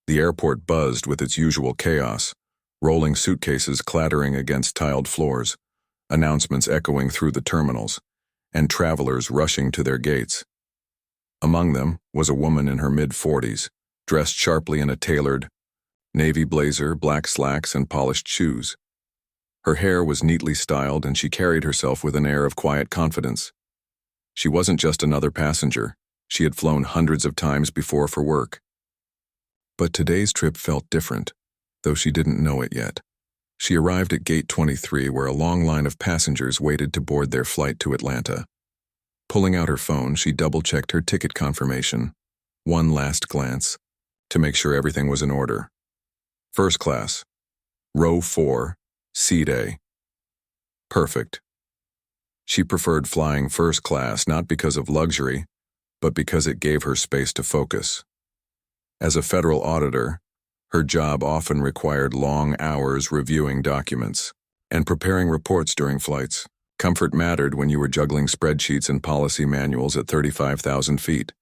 The airport buzzed with its usual chaos, rolling suitcases clattering against tiled floors, announcements echoing through the terminals, and travelers rushing to their gates. Among them was a woman in her mid-40s, dressed sharply in a tailored navy blazer, black slacks, and polished shoes. Her hair was neatly styled, and she carried herself with an air of quiet confidence. She wasn't just another passenger. She had flown hundreds of times before for work. But today's trip felt different, though she didn't know it yet. She arrived at Gate 23, where a long line of passengers waited to board their flight to Atlanta. Pulling out her phone, she double-checked her ticket confirmation, one last glance, to make sure everything was in order. First class, row 4, seat A. Perfect. She preferred flying first class not because of luxury, but because it gave her space to focus. As a federal auditor, her job often required long hours reviewing documents and preparing reports during flights. Comfort mattered when you were juggling spreadsheets and policy manuals at 35,000 feet.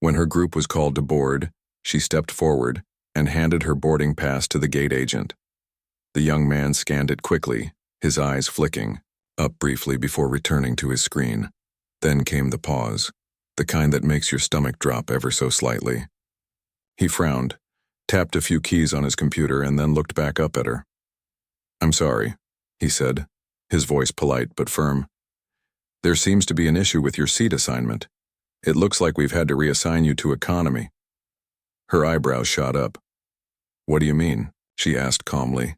When her group was called to board, she stepped forward and handed her boarding pass to the gate agent. The young man scanned it quickly, his eyes flicking up briefly before returning to his screen. Then came the pause, the kind that makes your stomach drop ever so slightly. He frowned, tapped a few keys on his computer, and then looked back up at her. "I'm sorry," he said, his voice polite but firm. "There seems to be an issue with your seat assignment. It looks like we've had to reassign you to economy." Her eyebrows shot up. "What do you mean?" she asked calmly,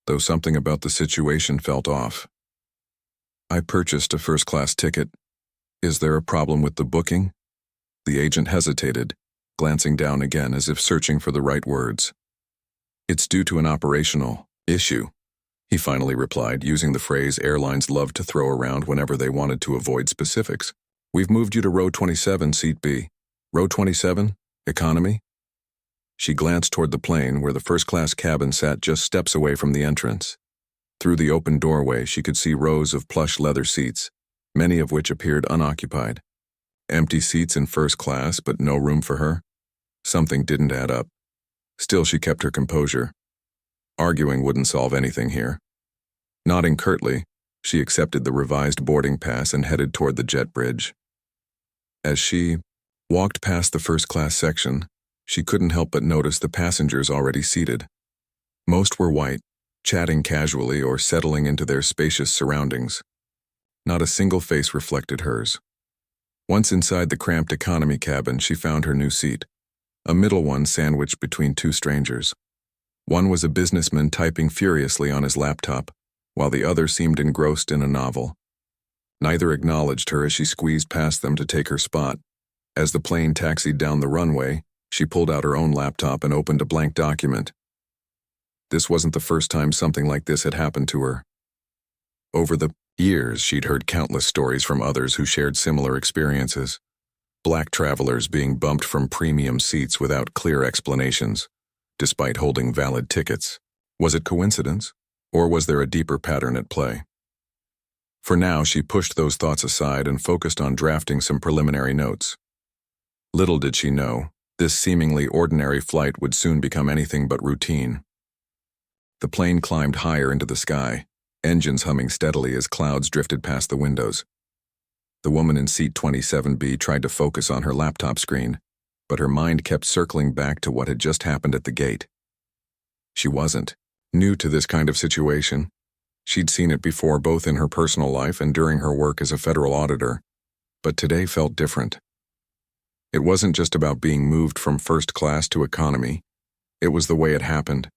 though something about the situation felt off. "I purchased a first-class ticket. Is there a problem with the booking?" The agent hesitated, glancing down again as if searching for the right words. "It's due to an operational issue," he finally replied, using the phrase airlines loved to throw around whenever they wanted to avoid specifics. "We've moved you to row 27, seat B. Row 27? Economy?" She glanced toward the plane, where the first-class cabin sat just steps away from the entrance. Through the open doorway, she could see rows of plush leather seats, many of which appeared unoccupied. Empty seats in first class, but no room for her. Something didn't add up. Still, she kept her composure. Arguing wouldn't solve anything here. Nodding curtly, she accepted the revised boarding pass and headed toward the jet bridge. As she walked past the first-class section, she couldn't help but notice the passengers already seated. Most were white, chatting casually or settling into their spacious surroundings. Not a single face reflected hers. Once inside the cramped economy cabin, she found her new seat, a middle one sandwiched between two strangers. One was a businessman typing furiously on his laptop, while the other seemed engrossed in a novel. Neither acknowledged her as she squeezed past them to take her spot. As the plane taxied down the runway, she pulled out her own laptop and opened a blank document. This wasn't the first time something like this had happened to her. Over the years, she'd heard countless stories from others who shared similar experiences. Black travelers being bumped from premium seats without clear explanations, despite holding valid tickets. Was it coincidence, or was there a deeper pattern at play? For now, she pushed those thoughts aside and focused on drafting some preliminary notes. Little did she know, this seemingly ordinary flight would soon become anything but routine. The plane climbed higher into the sky, engines humming steadily as clouds drifted past the windows. The woman in seat 27B tried to focus on her laptop screen, but her mind kept circling back to what had just happened at the gate. She wasn't new to this kind of situation. She'd seen it before, both in her personal life and during her work as a federal auditor, but today felt different. It wasn't just about being moved from first class to economy. It was the way it happened,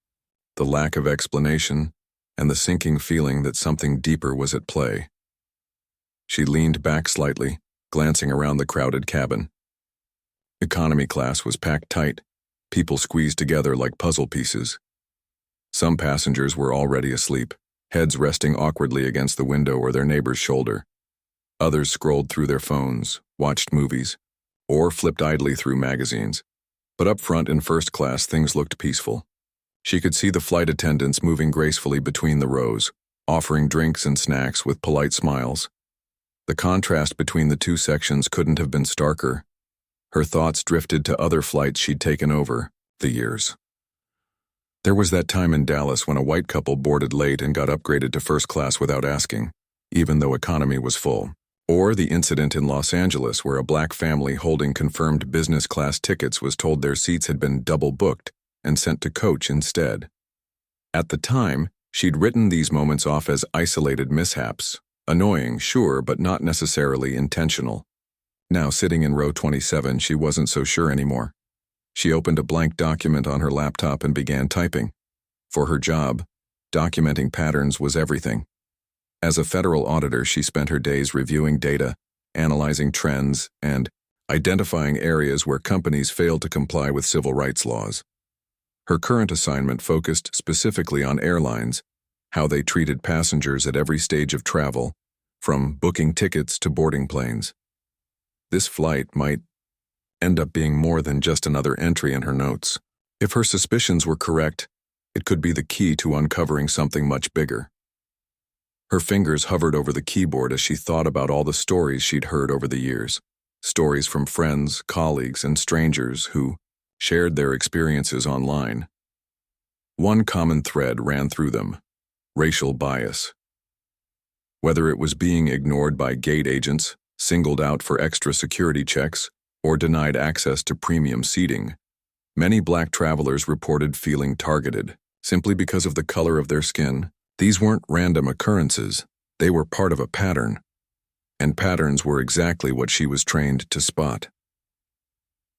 the lack of explanation, and the sinking feeling that something deeper was at play. She leaned back slightly, glancing around the crowded cabin. Economy class was packed tight, people squeezed together like puzzle pieces. Some passengers were already asleep, heads resting awkwardly against the window or their neighbor's shoulder. Others scrolled through their phones, watched movies, or flipped idly through magazines. But up front in first class, things looked peaceful. She could see the flight attendants moving gracefully between the rows, offering drinks and snacks with polite smiles. The contrast between the two sections couldn't have been starker. Her thoughts drifted to other flights she'd taken over, The years. There was that time in Dallas when a white couple boarded late and got upgraded to first class without asking, even though economy was full. Or the incident in Los Angeles where a black family holding confirmed business class tickets was told their seats had been double booked and sent to coach instead. At the time, she'd written these moments off as isolated mishaps. Annoying, sure, but not necessarily intentional. Now, sitting in row 27, she wasn't so sure anymore. She opened a blank document on her laptop and began typing. For her job, documenting patterns was everything. As a federal auditor, she spent her days reviewing data, analyzing trends, and identifying areas where companies failed to comply with civil rights laws. Her current assignment focused specifically on airlines, how they treated passengers at every stage of travel, from booking tickets to boarding planes. This flight might end up being more than just another entry in her notes. If her suspicions were correct, it could be the key to uncovering something much bigger. Her fingers hovered over the keyboard as she thought about all the stories she'd heard over the years. Stories from friends, colleagues, and strangers who shared their experiences online. One common thread ran through them: racial bias. Whether it was being ignored by gate agents, singled out for extra security checks, or denied access to premium seating, many black travelers reported feeling targeted simply because of the color of their skin. These weren't random occurrences, they were part of a pattern, and patterns were exactly what she was trained to spot.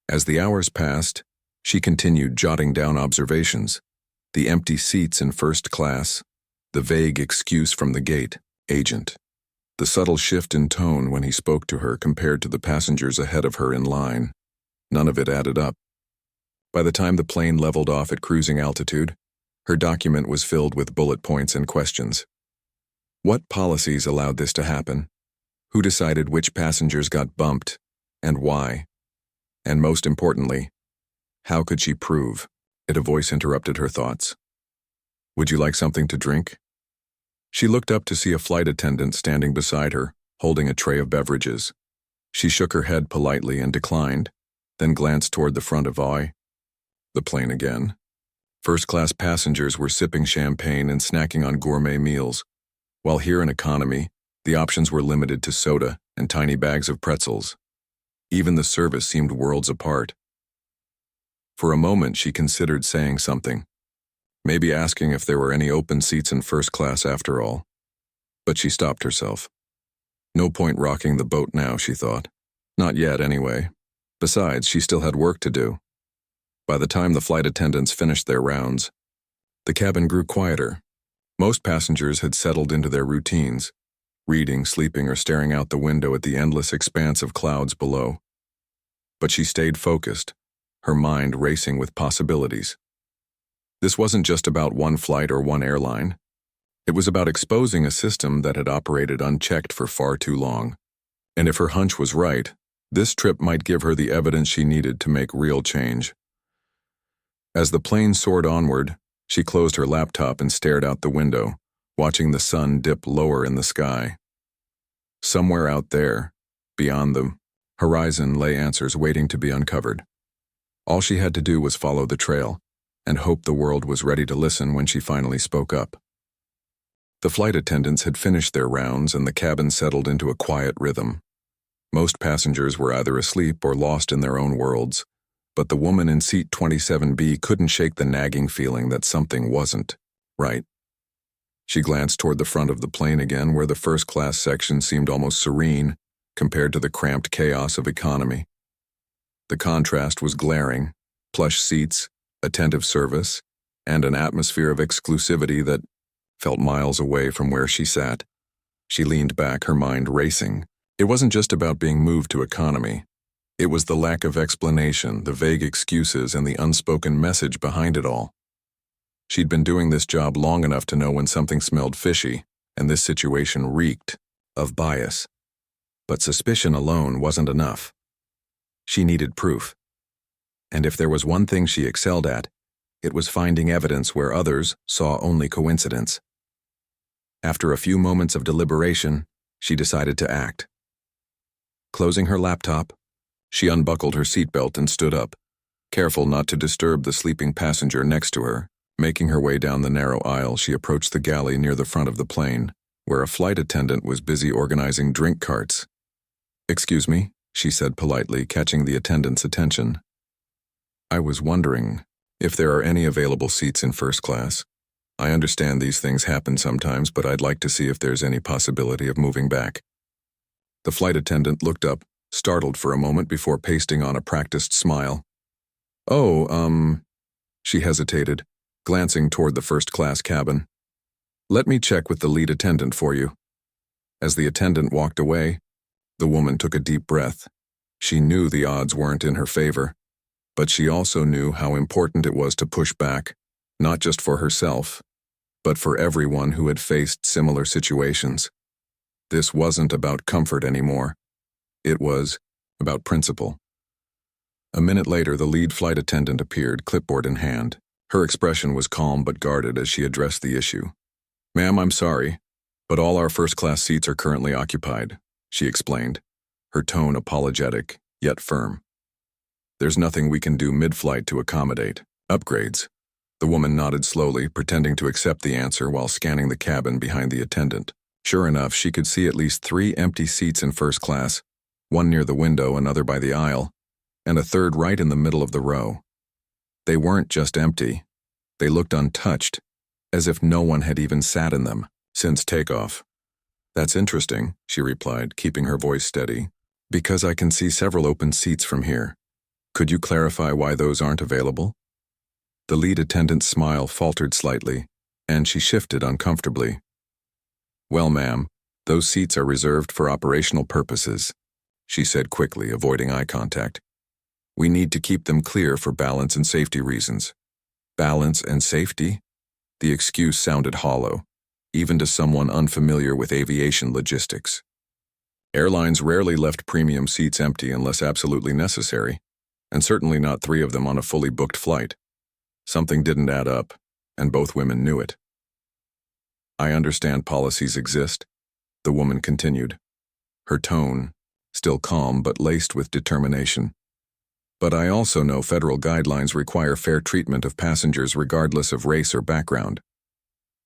As the hours passed, she continued jotting down observations: the empty seats in first class, the vague excuse from the gate agent, the subtle shift in tone when he spoke to her compared to the passengers ahead of her in line. None of it added up. By the time the plane leveled off at cruising altitude, her document was filled with bullet points and questions. What policies allowed this to happen? Who decided which passengers got bumped, and why? And most importantly, how could she prove it? A voice interrupted her thoughts. Would you like something to drink? She looked up to see a flight attendant standing beside her, holding a tray of beverages. She shook her head politely and declined, then glanced toward the front of the plane again. First-class passengers were sipping champagne and snacking on gourmet meals, while here in economy, the options were limited to soda and tiny bags of pretzels. Even the service seemed worlds apart. For a moment, she considered saying something, maybe asking if there were any open seats in first class after all. But she stopped herself. No point rocking the boat now, she thought. Not yet, anyway. Besides, she still had work to do. By the time the flight attendants finished their rounds, the cabin grew quieter. Most passengers had settled into their routines, reading, sleeping, or staring out the window at the endless expanse of clouds below. But she stayed focused, her mind racing with possibilities. This wasn't just about one flight or one airline. It was about exposing a system that had operated unchecked for far too long. And if her hunch was right, this trip might give her the evidence she needed to make real change. As the plane soared onward, she closed her laptop and stared out the window, watching the sun dip lower in the sky. Somewhere out there, beyond the horizon, lay answers waiting to be uncovered. All she had to do was follow the trail, and hope the world was ready to listen when she finally spoke up. The flight attendants had finished their rounds and the cabin settled into a quiet rhythm. Most passengers were either asleep or lost in their own worlds, but the woman in seat 27B couldn't shake the nagging feeling that something wasn't right. She glanced toward the front of the plane again, where the first-class section seemed almost serene compared to the cramped chaos of economy. The contrast was glaring: plush seats, attentive service, and an atmosphere of exclusivity that felt miles away from where she sat. She leaned back, her mind racing. It wasn't just about being moved to economy. It was the lack of explanation, the vague excuses, and the unspoken message behind it all. She'd been doing this job long enough to know when something smelled fishy, and this situation reeked of bias. But suspicion alone wasn't enough. She needed proof. And if there was one thing she excelled at, it was finding evidence where others saw only coincidence. After a few moments of deliberation, she decided to act. Closing her laptop, she unbuckled her seatbelt and stood up. Careful not to disturb the sleeping passenger next to her, making her way down the narrow aisle, she approached the galley near the front of the plane, where a flight attendant was busy organizing drink carts. "Excuse me," she said politely, catching the attendant's attention. "I was wondering if there are any available seats in first class. I understand these things happen sometimes, but I'd like to see if there's any possibility of moving back." The flight attendant looked up, startled for a moment before pasting on a practiced smile. "Oh, she hesitated, glancing toward the first-class cabin. "Let me check with the lead attendant for you." As the attendant walked away, the woman took a deep breath. She knew the odds weren't in her favor, but she also knew how important it was to push back, not just for herself, but for everyone who had faced similar situations. This wasn't about comfort anymore. It was about principle. A minute later, the lead flight attendant appeared, clipboard in hand. Her expression was calm but guarded as she addressed the issue. "Ma'am, I'm sorry, but all our first-class seats are currently occupied," she explained, her tone apologetic, yet firm. "There's nothing we can do mid-flight to accommodate upgrades." The woman nodded slowly, pretending to accept the answer while scanning the cabin behind the attendant. Sure enough, she could see at least 3 empty seats in first class, one near the window, another by the aisle, and a third right in the middle of the row. They weren't just empty. They looked untouched, as if no one had even sat in them since takeoff. "That's interesting," she replied, keeping her voice steady, "because I can see several open seats from here. Could you clarify why those aren't available?" The lead attendant's smile faltered slightly, and she shifted uncomfortably. "Well, ma'am, those seats are reserved for operational purposes," she said quickly, avoiding eye contact. "We need to keep them clear for balance and safety reasons." Balance and safety? The excuse sounded hollow, even to someone unfamiliar with aviation logistics. Airlines rarely left premium seats empty unless absolutely necessary, and certainly not 3 of them on a fully booked flight. Something didn't add up, and both women knew it. "I understand policies exist," the woman continued, her tone still calm but laced with determination. "But I also know federal guidelines require fair treatment of passengers regardless of race or background.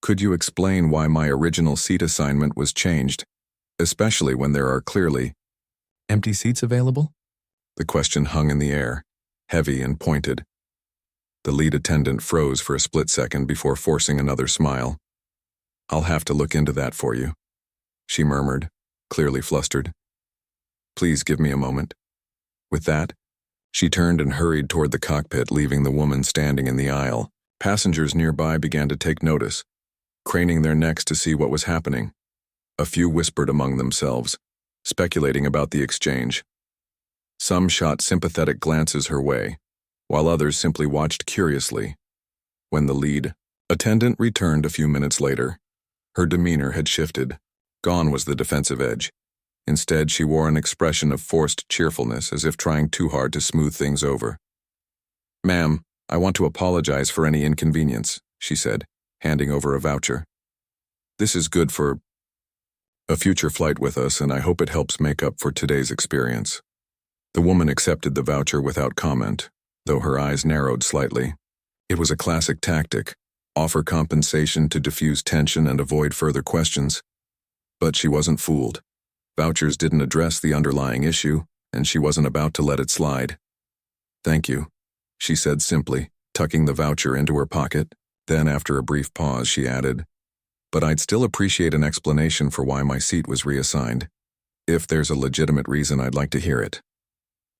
Could you explain why my original seat assignment was changed, especially when there are clearly empty seats available?" The question hung in the air, heavy and pointed. The lead attendant froze for a split second before forcing another smile. "I'll have to look into that for you," she murmured, clearly flustered. "Please give me a moment." With that, she turned and hurried toward the cockpit, leaving the woman standing in the aisle. Passengers nearby began to take notice, craning their necks to see what was happening. A few whispered among themselves, speculating about the exchange. Some shot sympathetic glances her way, while others simply watched curiously. When the lead attendant returned a few minutes later, her demeanor had shifted. Gone was the defensive edge. Instead, she wore an expression of forced cheerfulness, as if trying too hard to smooth things over. "Ma'am, I want to apologize for any inconvenience," she said, handing over a voucher. "This is good for a future flight with us, and I hope it helps make up for today's experience." The woman accepted the voucher without comment, though her eyes narrowed slightly. It was a classic tactic: offer compensation to diffuse tension and avoid further questions. But she wasn't fooled. Vouchers didn't address the underlying issue, and she wasn't about to let it slide. "Thank you," she said simply, tucking the voucher into her pocket. Then, after a brief pause, she added, "But I'd still appreciate an explanation for why my seat was reassigned. If there's a legitimate reason, I'd like to hear it."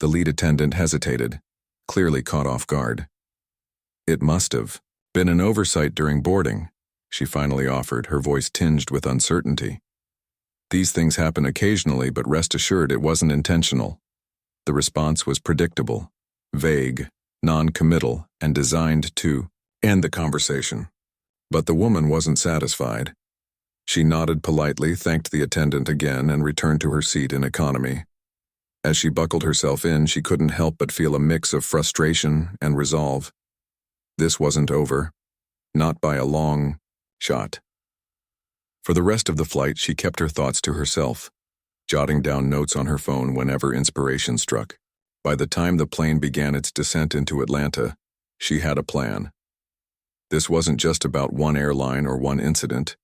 The lead attendant hesitated, clearly caught off guard. "It must have been an oversight during boarding," she finally offered, her voice tinged with uncertainty. "These things happen occasionally, but rest assured it wasn't intentional." The response was predictable, vague, non-committal, and designed to end the conversation. But the woman wasn't satisfied. She nodded politely, thanked the attendant again, and returned to her seat in economy. As she buckled herself in, she couldn't help but feel a mix of frustration and resolve. This wasn't over. Not by a long shot. For the rest of the flight, she kept her thoughts to herself, jotting down notes on her phone whenever inspiration struck. By the time the plane began its descent into Atlanta, she had a plan. This wasn't just about one airline or one incident.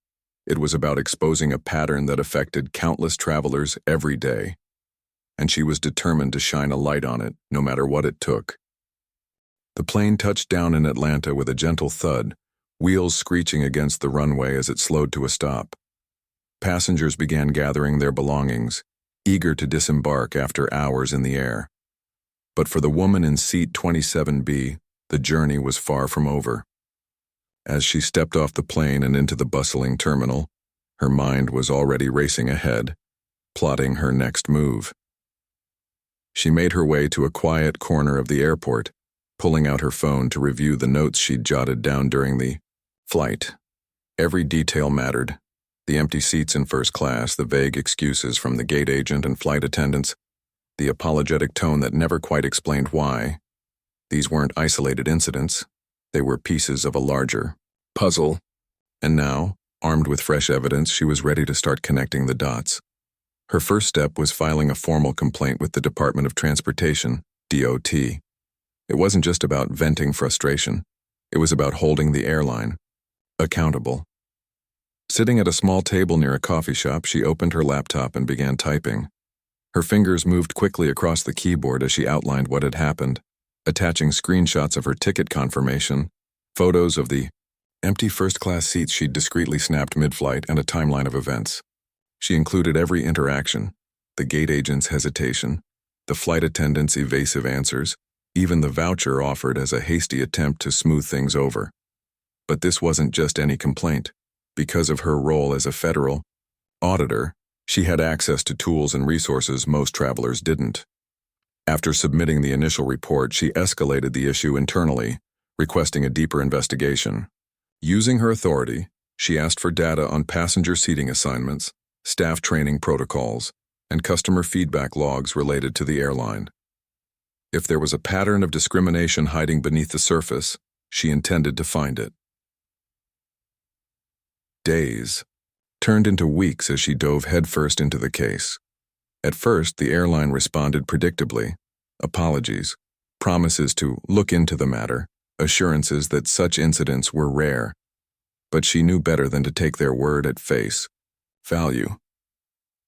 It was about exposing a pattern that affected countless travelers every day, and she was determined to shine a light on it, no matter what it took. The plane touched down in Atlanta with a gentle thud, wheels screeching against the runway as it slowed to a stop. Passengers began gathering their belongings, eager to disembark after hours in the air. But for the woman in seat 27B, the journey was far from over. As she stepped off the plane and into the bustling terminal, her mind was already racing ahead, plotting her next move. She made her way to a quiet corner of the airport, pulling out her phone to review the notes she'd jotted down during the flight. Every detail mattered. The empty seats in first class, the vague excuses from the gate agent and flight attendants, the apologetic tone that never quite explained why. These weren't isolated incidents. They were pieces of a larger puzzle. And now, armed with fresh evidence, she was ready to start connecting the dots. Her first step was filing a formal complaint with the Department of Transportation, DOT. It wasn't just about venting frustration. It was about holding the airline accountable. Sitting at a small table near a coffee shop, she opened her laptop and began typing. Her fingers moved quickly across the keyboard as she outlined what had happened, attaching screenshots of her ticket confirmation, photos of the empty first-class seats she'd discreetly snapped mid-flight, and a timeline of events. She included every interaction, the gate agent's hesitation, the flight attendant's evasive answers, even the voucher offered as a hasty attempt to smooth things over. But this wasn't just any complaint. Because of her role as a federal auditor, she had access to tools and resources most travelers didn't. After submitting the initial report, she escalated the issue internally, requesting a deeper investigation. Using her authority, she asked for data on passenger seating assignments, staff training protocols, and customer feedback logs related to the airline. If there was a pattern of discrimination hiding beneath the surface, she intended to find it. Days turned into weeks as she dove headfirst into the case. At first, the airline responded predictably. Apologies, promises to look into the matter, assurances that such incidents were rare. But she knew better than to take their word at face value.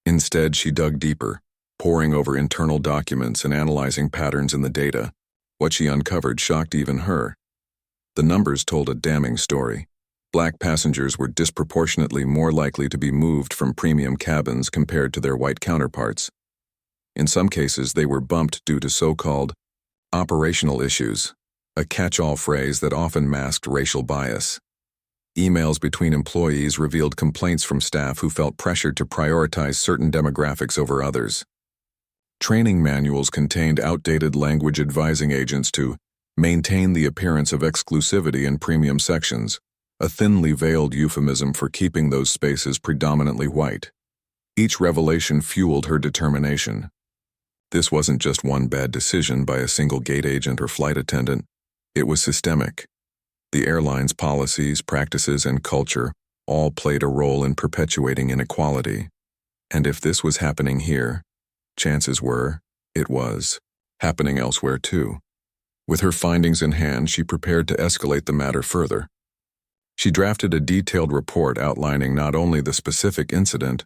Instead, she dug deeper, poring over internal documents and analyzing patterns in the data. What she uncovered shocked even her. The numbers told a damning story. Black passengers were disproportionately more likely to be moved from premium cabins compared to their white counterparts. In some cases, they were bumped due to so-called operational issues, a catch-all phrase that often masked racial bias. Emails between employees revealed complaints from staff who felt pressured to prioritize certain demographics over others. Training manuals contained outdated language advising agents to maintain the appearance of exclusivity in premium sections, a thinly veiled euphemism for keeping those spaces predominantly white. Each revelation fueled her determination. This wasn't just one bad decision by a single gate agent or flight attendant. It was systemic. The airline's policies, practices, and culture all played a role in perpetuating inequality. And if this was happening here, chances were it was happening elsewhere too. With her findings in hand, she prepared to escalate the matter further. She drafted a detailed report outlining not only the specific incident,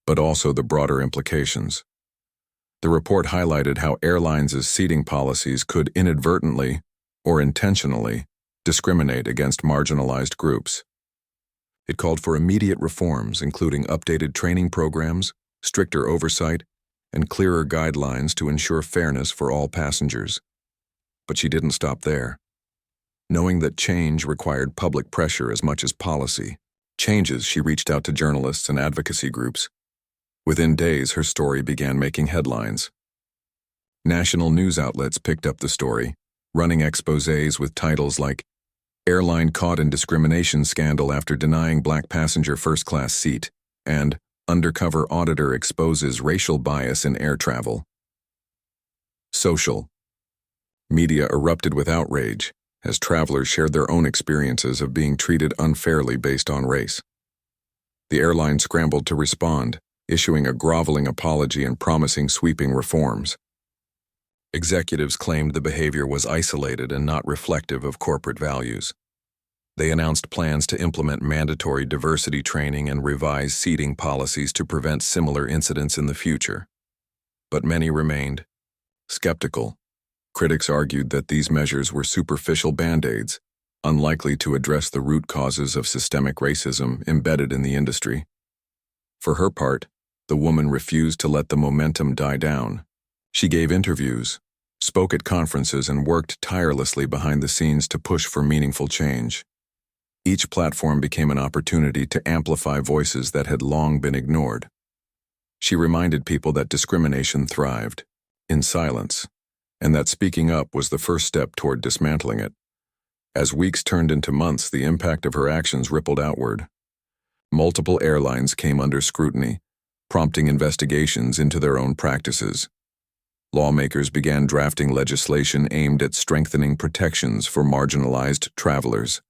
but also the broader implications. The report highlighted how airlines' seating policies could inadvertently or intentionally discriminate against marginalized groups. It called for immediate reforms, including updated training programs, stricter oversight, and clearer guidelines to ensure fairness for all passengers. But she didn't stop there. Knowing that change required public pressure as much as policy, she reached out to journalists and advocacy groups. Within days, her story began making headlines. National news outlets picked up the story, running exposés with titles like "Airline Caught in Discrimination Scandal After Denying Black Passenger First-Class Seat" and "Undercover Auditor Exposes Racial Bias in Air Travel." Social media erupted with outrage as travelers shared their own experiences of being treated unfairly based on race. The airline scrambled to respond, issuing a groveling apology and promising sweeping reforms. Executives claimed the behavior was isolated and not reflective of corporate values. They announced plans to implement mandatory diversity training and revise seating policies to prevent similar incidents in the future. But many remained skeptical. Critics argued that these measures were superficial band-aids, unlikely to address the root causes of systemic racism embedded in the industry. For her part, the woman refused to let the momentum die down. She gave interviews, spoke at conferences, and worked tirelessly behind the scenes to push for meaningful change. Each platform became an opportunity to amplify voices that had long been ignored. She reminded people that discrimination thrived in silence, and that speaking up was the first step toward dismantling it. As weeks turned into months, the impact of her actions rippled outward. Multiple airlines came under scrutiny, prompting investigations into their own practices. Lawmakers began drafting legislation aimed at strengthening protections for marginalized travelers.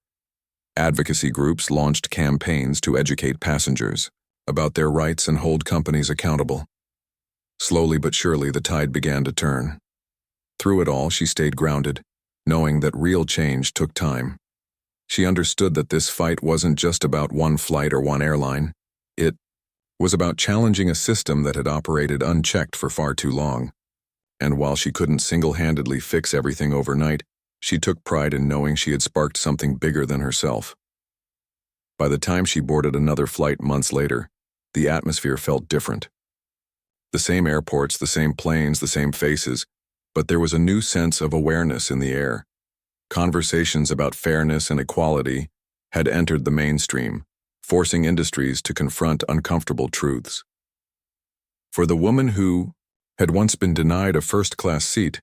Advocacy groups launched campaigns to educate passengers about their rights and hold companies accountable. Slowly but surely, the tide began to turn. Through it all, she stayed grounded, knowing that real change took time. She understood that this fight wasn't just about one flight or one airline. It was about challenging a system that had operated unchecked for far too long. And while she couldn't single-handedly fix everything overnight, she took pride in knowing she had sparked something bigger than herself. By the time she boarded another flight months later, the atmosphere felt different. The same airports, the same planes, the same faces, but there was a new sense of awareness in the air. Conversations about fairness and equality had entered the mainstream, forcing industries to confront uncomfortable truths. For the woman who had once been denied a first-class seat,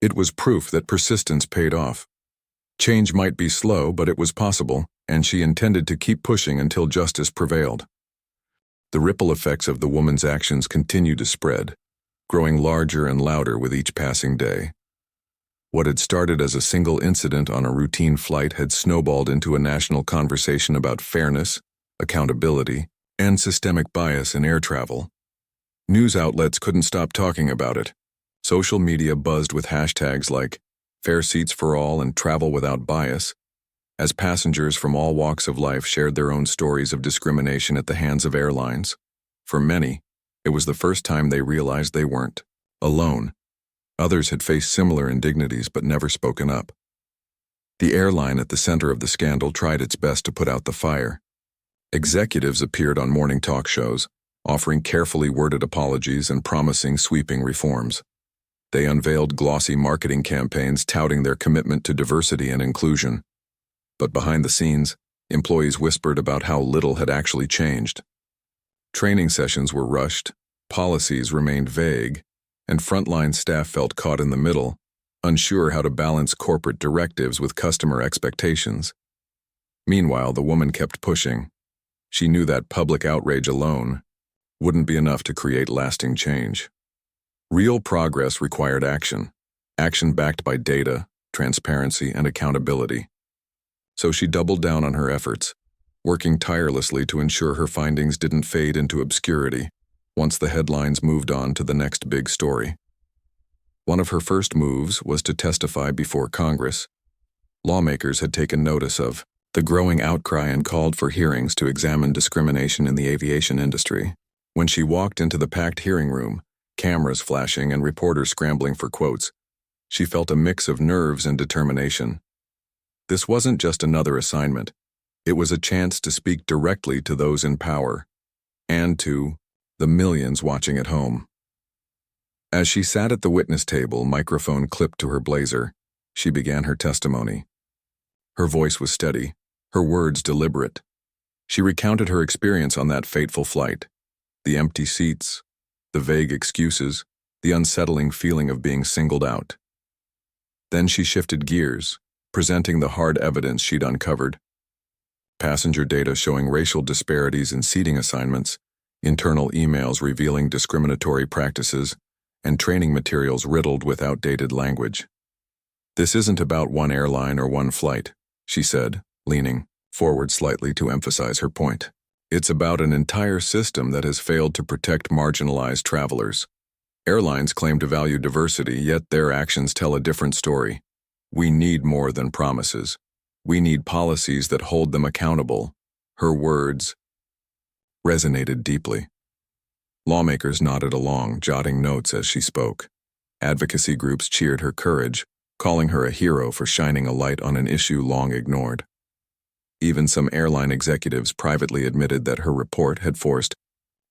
it was proof that persistence paid off. Change might be slow, but it was possible, and she intended to keep pushing until justice prevailed. The ripple effects of the woman's actions continued to spread, growing larger and louder with each passing day. What had started as a single incident on a routine flight had snowballed into a national conversation about fairness, accountability, and systemic bias in air travel. News outlets couldn't stop talking about it. Social media buzzed with hashtags like "Fair Seats for All" and "Travel Without Bias," as passengers from all walks of life shared their own stories of discrimination at the hands of airlines. For many, it was the first time they realized they weren't alone. Others had faced similar indignities but never spoken up. The airline at the center of the scandal tried its best to put out the fire. Executives appeared on morning talk shows, offering carefully worded apologies and promising sweeping reforms. They unveiled glossy marketing campaigns touting their commitment to diversity and inclusion. But behind the scenes, employees whispered about how little had actually changed. Training sessions were rushed, policies remained vague, and frontline staff felt caught in the middle, unsure how to balance corporate directives with customer expectations. Meanwhile, the woman kept pushing. She knew that public outrage alone wouldn't be enough to create lasting change. Real progress required action backed by data, transparency, and accountability. So she doubled down on her efforts, working tirelessly to ensure her findings didn't fade into obscurity once the headlines moved on to the next big story. One of her first moves was to testify before Congress. Lawmakers had taken notice of the growing outcry and called for hearings to examine discrimination in the aviation industry. When she walked into the packed hearing room, cameras flashing and reporters scrambling for quotes, she felt a mix of nerves and determination. This wasn't just another assignment. It was a chance to speak directly to those in power and to the millions watching at home. As she sat at the witness table, microphone clipped to her blazer, she began her testimony. Her voice was steady, her words deliberate. She recounted her experience on that fateful flight, the empty seats, the vague excuses, the unsettling feeling of being singled out. Then she shifted gears, presenting the hard evidence she'd uncovered. Passenger data showing racial disparities in seating assignments, internal emails revealing discriminatory practices, and training materials riddled with outdated language. "This isn't about one airline or one flight," she said, leaning forward slightly to emphasize her point. "It's about an entire system that has failed to protect marginalized travelers." Airlines claim to value diversity, yet their actions tell a different story. We need more than promises. We need policies that hold them accountable. Her words resonated deeply. Lawmakers nodded along, jotting notes as she spoke. Advocacy groups cheered her courage, calling her a hero for shining a light on an issue long ignored. Even some airline executives privately admitted that her report had forced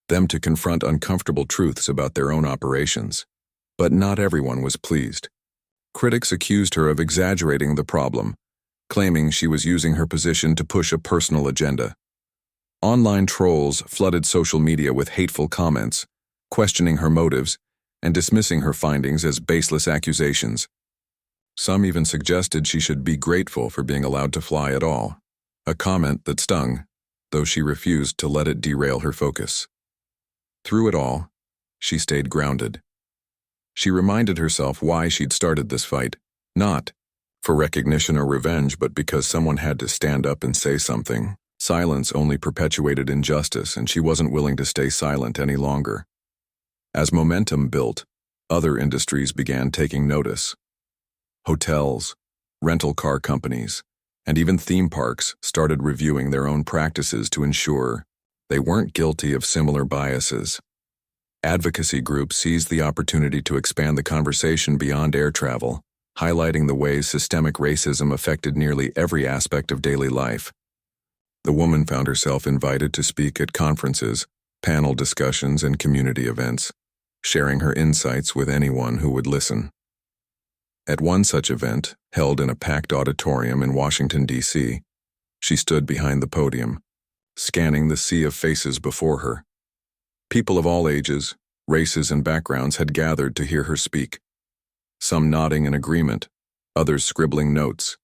them to confront uncomfortable truths about their own operations. But not everyone was pleased. Critics accused her of exaggerating the problem, claiming she was using her position to push a personal agenda. Online trolls flooded social media with hateful comments, questioning her motives and dismissing her findings as baseless accusations. Some even suggested she should be grateful for being allowed to fly at all, a comment that stung, though she refused to let it derail her focus. Through it all, she stayed grounded. She reminded herself why she'd started this fight, not for recognition or revenge, but because someone had to stand up and say something. Silence only perpetuated injustice, and she wasn't willing to stay silent any longer. As momentum built, other industries began taking notice. Hotels, rental car companies, and even theme parks started reviewing their own practices to ensure they weren't guilty of similar biases. Advocacy groups seized the opportunity to expand the conversation beyond air travel, highlighting the ways systemic racism affected nearly every aspect of daily life. The woman found herself invited to speak at conferences, panel discussions, and community events, sharing her insights with anyone who would listen. At one such event, held in a packed auditorium in Washington, D.C., she stood behind the podium, scanning the sea of faces before her. People of all ages, races, and backgrounds had gathered to hear her speak, some nodding in agreement, others scribbling notes,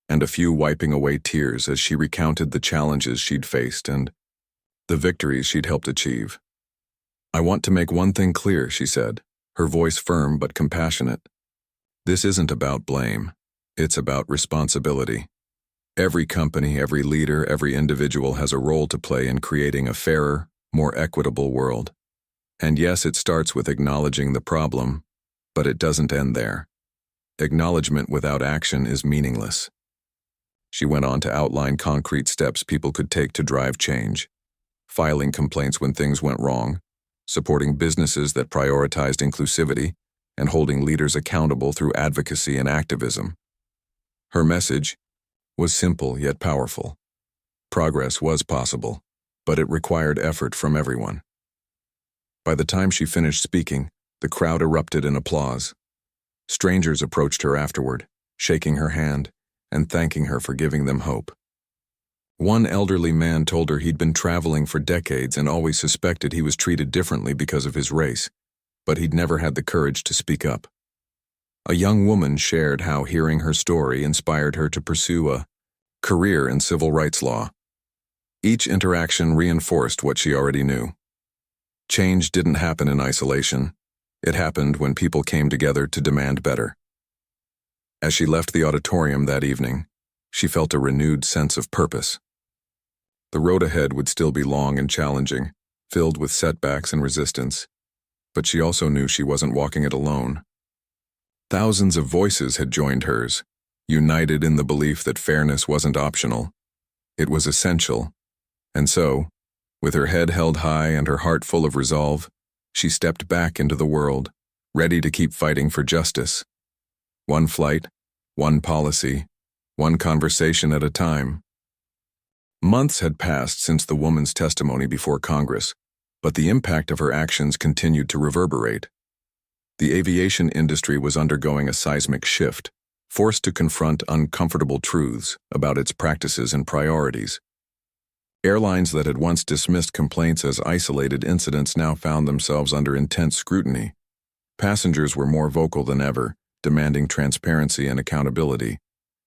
and a few wiping away tears as she recounted the challenges she'd faced and the victories she'd helped achieve. "I want to make one thing clear," she said, her voice firm but compassionate. "This isn't about blame. It's about responsibility. Every company, every leader, every individual has a role to play in creating a fairer, more equitable world. And yes, it starts with acknowledging the problem, but it doesn't end there. Acknowledgement without action is meaningless." She went on to outline concrete steps people could take to drive change: filing complaints when things went wrong, supporting businesses that prioritized inclusivity, and holding leaders accountable through advocacy and activism. Her message was simple yet powerful. Progress was possible, but it required effort from everyone. By the time she finished speaking, the crowd erupted in applause. Strangers approached her afterward, shaking her hand and thanking her for giving them hope. One elderly man told her he'd been traveling for decades and always suspected he was treated differently because of his race, but he'd never had the courage to speak up. A young woman shared how hearing her story inspired her to pursue a career in civil rights law. Each interaction reinforced what she already knew. Change didn't happen in isolation. It happened when people came together to demand better. As she left the auditorium that evening, she felt a renewed sense of purpose. The road ahead would still be long and challenging, filled with setbacks and resistance, but she also knew she wasn't walking it alone. Thousands of voices had joined hers, united in the belief that fairness wasn't optional. It was essential. And so, with her head held high and her heart full of resolve, she stepped back into the world, ready to keep fighting for justice. One flight, one policy, one conversation at a time. Months had passed since the woman's testimony before Congress, but the impact of her actions continued to reverberate. The aviation industry was undergoing a seismic shift, forced to confront uncomfortable truths about its practices and priorities. Airlines that had once dismissed complaints as isolated incidents now found themselves under intense scrutiny. Passengers were more vocal than ever, demanding transparency and accountability,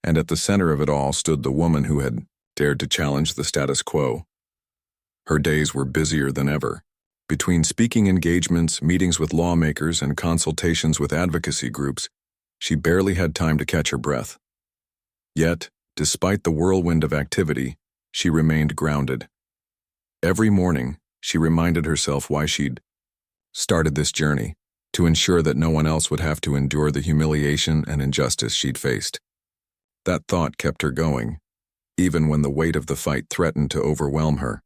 and at the center of it all stood the woman who had dared to challenge the status quo. Her days were busier than ever. Between speaking engagements, meetings with lawmakers, and consultations with advocacy groups, she barely had time to catch her breath. Yet, despite the whirlwind of activity, she remained grounded. Every morning, she reminded herself why she'd started this journey: to ensure that no one else would have to endure the humiliation and injustice she'd faced. That thought kept her going, even when the weight of the fight threatened to overwhelm her.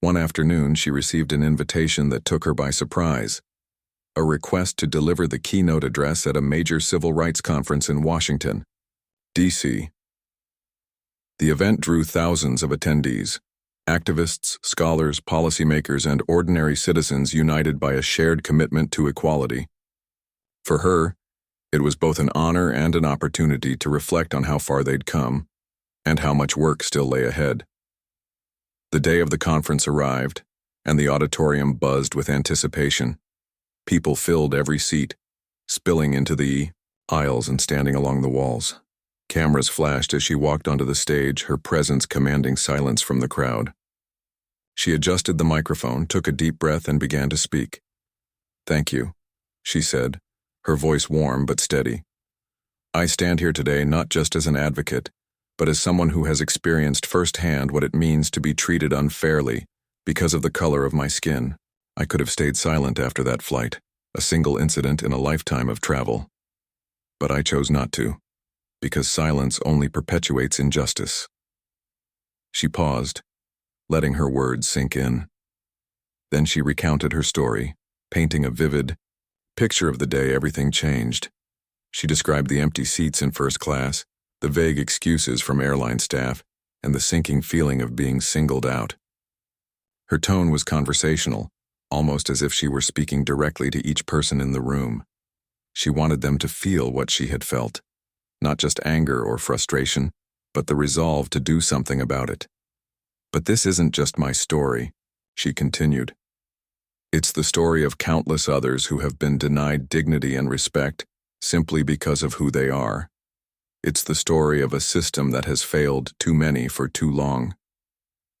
One afternoon, she received an invitation that took her by surprise, a request to deliver the keynote address at a major civil rights conference in Washington, D.C. The event drew thousands of attendees, activists, scholars, policymakers, and ordinary citizens united by a shared commitment to equality. For her, it was both an honor and an opportunity to reflect on how far they'd come and how much work still lay ahead. The day of the conference arrived, and the auditorium buzzed with anticipation. People filled every seat, spilling into the aisles and standing along the walls. Cameras flashed as she walked onto the stage, her presence commanding silence from the crowd. She adjusted the microphone, took a deep breath, and began to speak. "Thank you," she said, her voice warm but steady. "I stand here today not just as an advocate, but as someone who has experienced firsthand what it means to be treated unfairly because of the color of my skin. I could have stayed silent after that flight, a single incident in a lifetime of travel. But I chose not to, because silence only perpetuates injustice." She paused, letting her words sink in. Then she recounted her story, painting a vivid picture of the day everything changed. She described the empty seats in first class, the vague excuses from airline staff, and the sinking feeling of being singled out. Her tone was conversational, almost as if she were speaking directly to each person in the room. She wanted them to feel what she had felt, not just anger or frustration, but the resolve to do something about it. "But this isn't just my story," she continued. "It's the story of countless others who have been denied dignity and respect simply because of who they are. It's the story of a system that has failed too many for too long.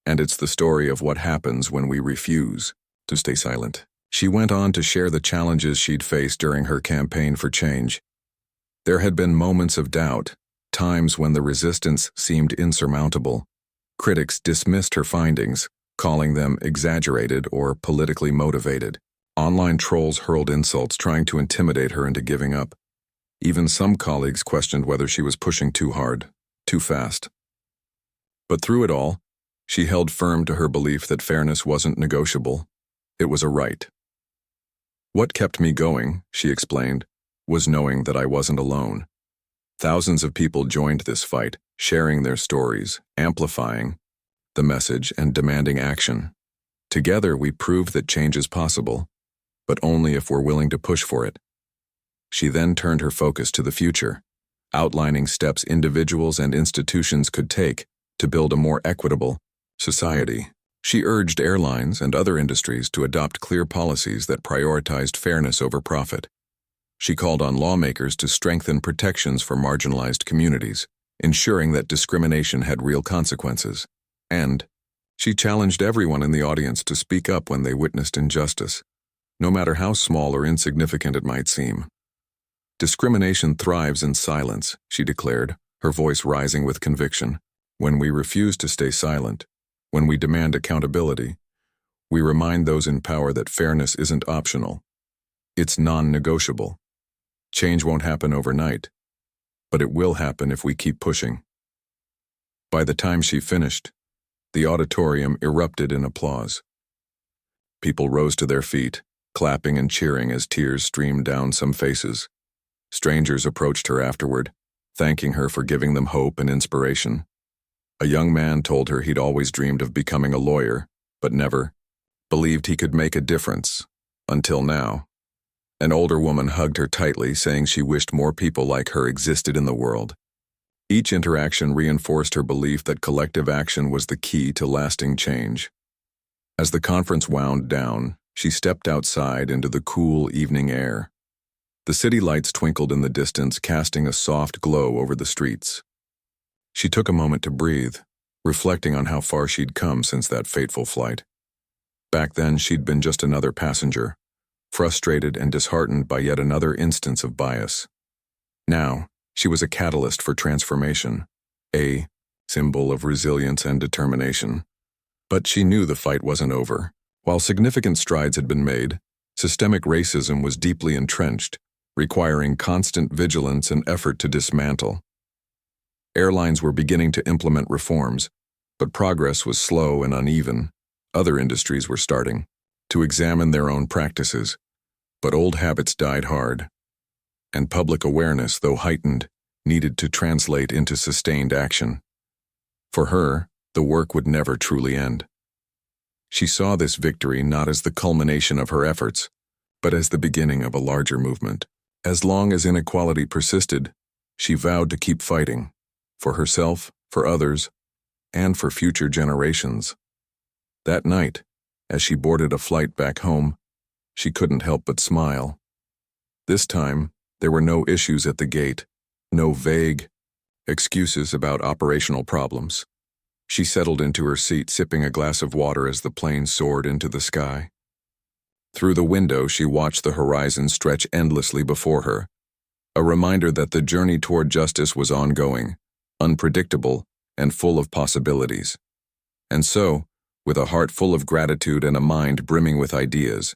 And it's the story of what happens when we refuse to stay silent." She went on to share the challenges she'd faced during her campaign for change. There had been moments of doubt, times when the resistance seemed insurmountable. Critics dismissed her findings, calling them exaggerated or politically motivated. Online trolls hurled insults, trying to intimidate her into giving up. Even some colleagues questioned whether she was pushing too hard, too fast. But through it all, she held firm to her belief that fairness wasn't negotiable. It was a right. "What kept me going," she explained, "was knowing that I wasn't alone. Thousands of people joined this fight, sharing their stories, amplifying the message, and demanding action. Together, we proved that change is possible, but only if we're willing to push for it." She then turned her focus to the future, outlining steps individuals and institutions could take to build a more equitable society. She urged airlines and other industries to adopt clear policies that prioritized fairness over profit. She called on lawmakers to strengthen protections for marginalized communities, ensuring that discrimination had real consequences. And she challenged everyone in the audience to speak up when they witnessed injustice, no matter how small or insignificant it might seem. "Discrimination thrives in silence," she declared, her voice rising with conviction. "When we refuse to stay silent, when we demand accountability, we remind those in power that fairness isn't optional. It's non-negotiable. Change won't happen overnight, but it will happen if we keep pushing." By the time she finished, the auditorium erupted in applause. People rose to their feet, clapping and cheering as tears streamed down some faces. Strangers approached her afterward, thanking her for giving them hope and inspiration. A young man told her he'd always dreamed of becoming a lawyer, but never believed he could make a difference, until now. An older woman hugged her tightly, saying she wished more people like her existed in the world. Each interaction reinforced her belief that collective action was the key to lasting change. As the conference wound down, she stepped outside into the cool evening air. The city lights twinkled in the distance, casting a soft glow over the streets. She took a moment to breathe, reflecting on how far she'd come since that fateful flight. Back then, she'd been just another passenger, frustrated and disheartened by yet another instance of bias. Now, she was a catalyst for transformation, a symbol of resilience and determination. But she knew the fight wasn't over. While significant strides had been made, Systemic racism was deeply entrenched, requiring constant vigilance and effort to dismantle. Airlines were beginning to implement reforms, but progress was slow and uneven. Other industries were starting to examine their own practices, but old habits died hard, and public awareness, though heightened, needed to translate into sustained action. For her, the work would never truly end. She saw this victory not as the culmination of her efforts, but as the beginning of a larger movement. As long as inequality persisted, she vowed to keep fighting, for herself, for others, and for future generations. That night, as she boarded a flight back home, she couldn't help but smile. This time, there were no issues at the gate, no vague excuses about operational problems. She settled into her seat, sipping a glass of water as the plane soared into the sky. Through the window, she watched the horizon stretch endlessly before her, a reminder that the journey toward justice was ongoing, unpredictable, and full of possibilities. And so, with a heart full of gratitude and a mind brimming with ideas,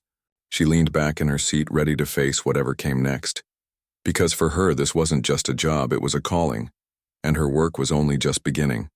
she leaned back in her seat, ready to face whatever came next. Because for her, this wasn't just a job, it was a calling, and her work was only just beginning.